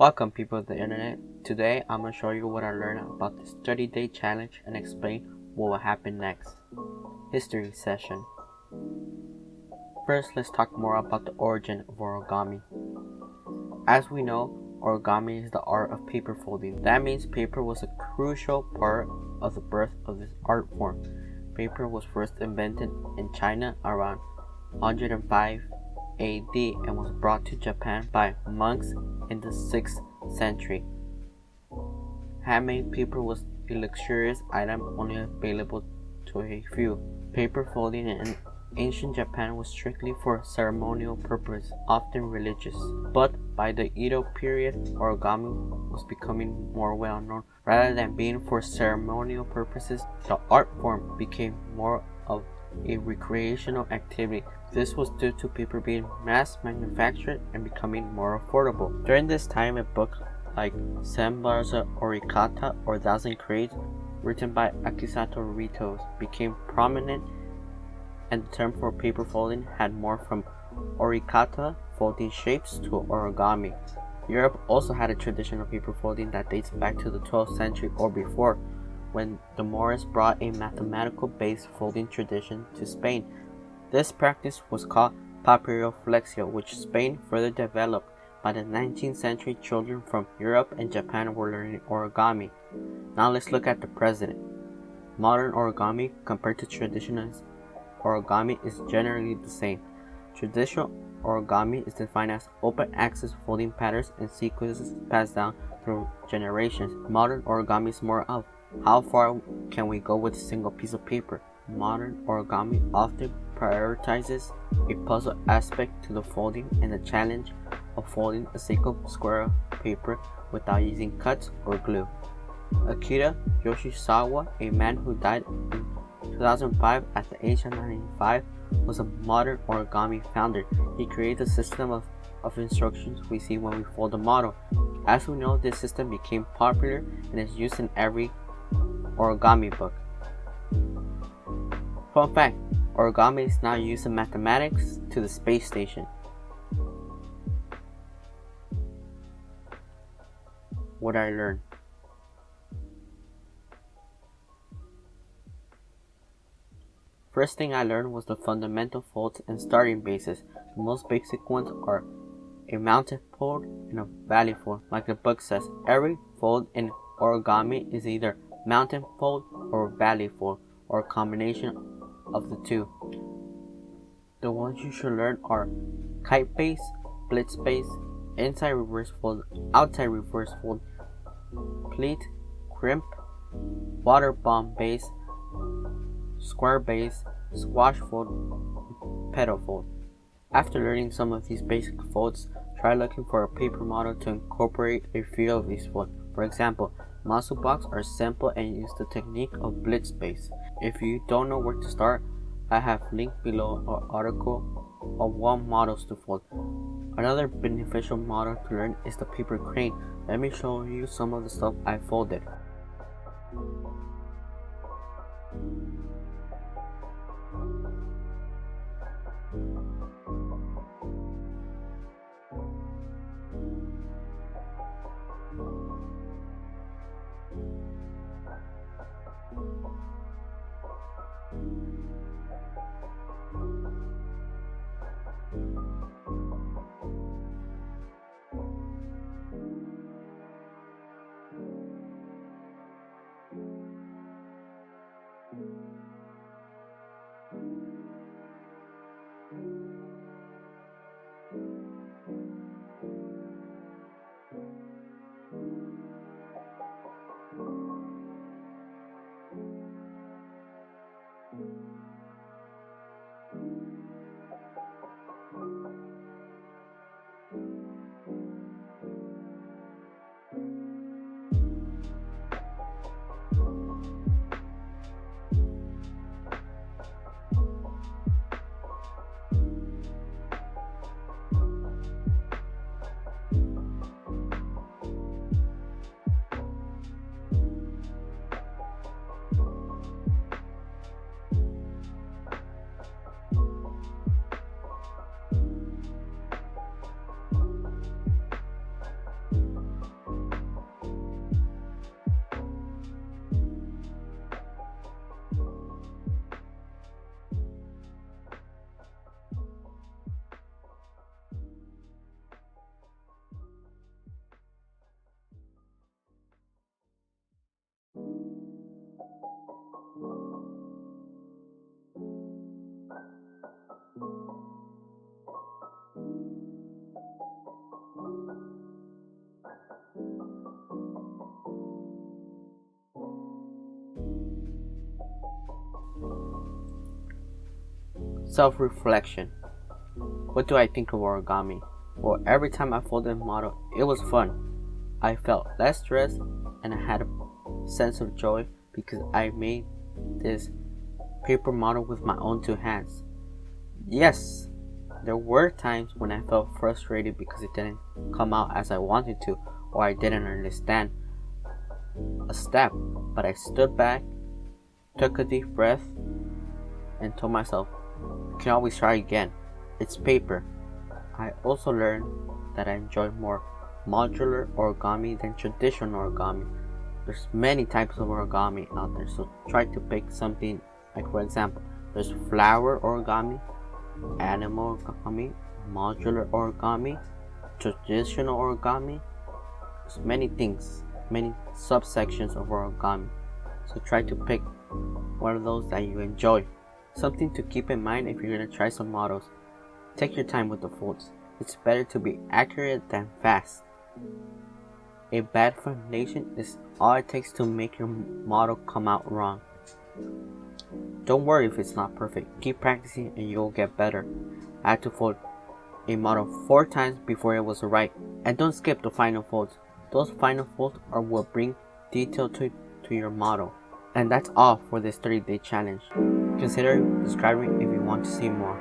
Welcome people to the internet. Today I'm going to show you what I learned about this 30-day challenge and explain what will happen next. History session. First, let's talk more about the origin of origami. As we know, origami is the art of paper folding. That means paper was a crucial part of the birth of this art form. Paper was first invented in China around 105 AD and was brought to Japan by monks in the 6th century. Handmade paper was a luxurious item only available to a few. Paper folding in ancient Japan was strictly for ceremonial purposes, often religious. But by the Edo period, origami was becoming more well known. Rather than being for ceremonial purposes, the art form became more of a recreational activity. This was due to paper being mass manufactured and becoming more affordable. During this time, a book like Senbaza Orikata or Thousand Crates, written by Akita Yoshisawa, became prominent, and the term for paper folding had morphed from orikata, folding shapes, to origami. Europe also had a tradition of paper folding that dates back to the 12th century or before, when the Moors brought a mathematical-based folding tradition to Spain. This practice was called papyroflexia, which Spain further developed. By the 19th century, children from Europe and Japan were learning origami. Now let's look at the present. Modern origami compared to traditional origami is generally the same. Traditional origami is defined as open-axis folding patterns and sequences passed down through generations. Modern origami is more of how far can we go with a single piece of paper. Modern origami often prioritizes a puzzle aspect to the folding and the challenge of folding a single square of paper without using cuts or glue. Akita Yoshisawa, a man who died in 2005 at the age of 95, was a modern origami founder. He created the system of instructions we see when we fold a model. As we know, this system became popular and is used in every origami book. Fun fact, origami is now used in mathematics to the space station. What I learned. First thing I learned was the fundamental folds and starting bases. The most basic ones are a mounted fold and a valley fold. Like the book says, every fold in origami is either mountain fold or valley fold, or a combination of the two. The ones you should learn are kite base, blitz base, inside reverse fold, outside reverse fold, pleat, crimp, water bomb base, square base, squash fold, pedal fold. After learning some of these basic folds, try looking for a paper model to incorporate a few of these folds. For example, muscle blocks are simple and use the technique of blitz base. If you don't know where to start, I have linked below an article of 1 models to fold. Another beneficial model to learn is the paper crane. Let me show you some of the stuff I folded. Self-reflection. What do I think of origami? Well, every time I folded a model, it was fun. I felt less stressed and I had a sense of joy because I made this paper model with my own two hands. Yes, there were times when I felt frustrated because it didn't come out as I wanted to, or I didn't understand a step, but I stood back, took a deep breath, and told myself, you can always try again. It's paper. I also learned that I enjoy more modular origami than traditional origami. There's many types of origami out there, so try to pick something. Like, for example, there's flower origami, animal origami, modular origami, traditional origami. There's many things, many subsections of origami. So try to pick one of those that you enjoy. Something to keep in mind if you're going to try some models. Take your time with the folds. It's better to be accurate than fast. A bad foundation is all it takes to make your model come out wrong. Don't worry if it's not perfect. Keep practicing and you'll get better. I had to fold a model 4 times before it was right. And don't skip the final folds. Those final folds are what bring detail to your model. And that's all for this 30-day challenge. Consider subscribing if you want to see more.